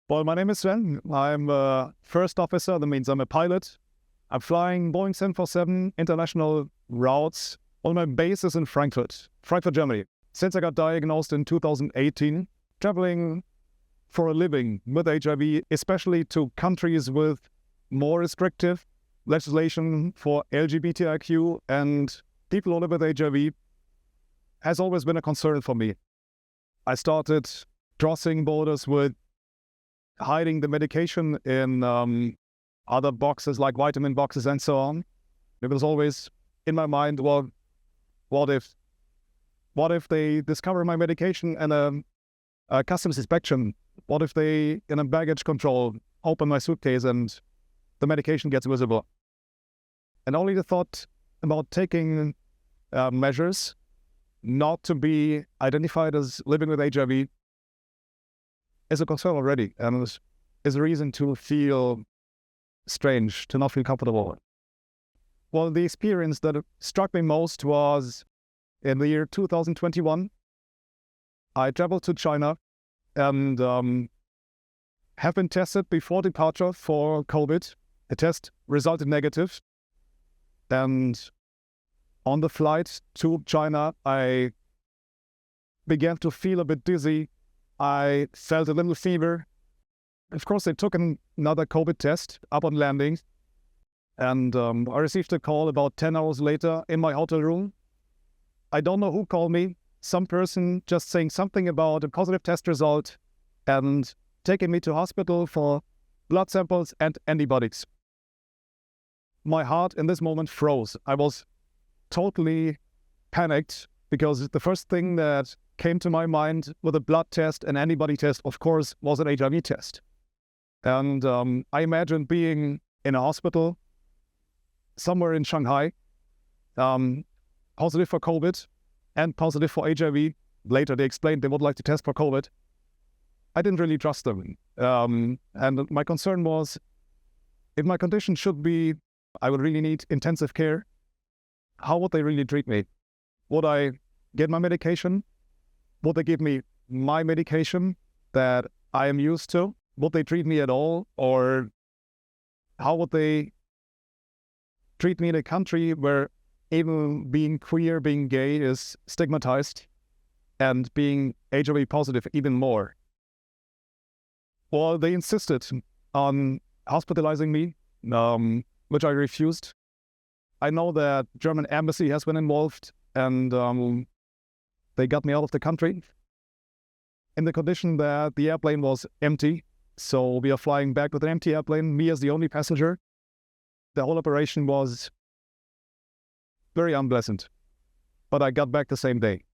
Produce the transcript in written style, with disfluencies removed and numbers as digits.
Well, my name is Sven. I'm a first officer. That means I'm a pilot. I'm flying Boeing 747 international routes. Well, my base is in Frankfurt, Germany. Since I got diagnosed in 2018, traveling for a living with HIV, especially to countries with more restrictive legislation for LGBTIQ and people who live with HIV, has always been a concern for me. I started crossing borders with hiding the medication in other boxes like vitamin boxes and so on. It was always in my mind, well, what if they discover my medication and a customs inspection? What if they, in a baggage control, open my suitcase and the medication gets visible? And only the thought about taking measures not to be identified as living with HIV is a concern already, and is a reason to feel strange, to not feel comfortable. Well, the experience that struck me most was in the year 2021. I traveled to China and have been tested before departure for COVID. The test resulted negative. And on the flight to China, I began to feel a bit dizzy. I felt a little fever. Of course, they took another COVID test upon landing. And I received a call about 10 hours later in my hotel room. I don't know who called me. Some person just saying something about a positive test result and taking me to hospital for blood samples and antibodies. My heart in this moment froze. I was totally panicked because the first thing that came to my mind with a blood test and antibody test, of course, was an HIV test. And I imagined being in a hospital somewhere in Shanghai, positive for COVID and positive for HIV. Later, they explained they would like to test for COVID. I didn't really trust them. And my concern was, if my condition should be, I would really need intensive care, how would they really treat me? Would I get my medication? Would they give me my medication that I am used to? Would they treat me at all? Or how would they treat me in a country where even being queer, being gay is stigmatized, and being HIV positive even more? Well, they insisted on hospitalizing me, which I refused. I know that German embassy has been involved, and they got me out of the country in the condition that the airplane was empty. So we are flying back with an empty airplane, me as the only passenger. The whole operation was very unpleasant, but I got back the same day.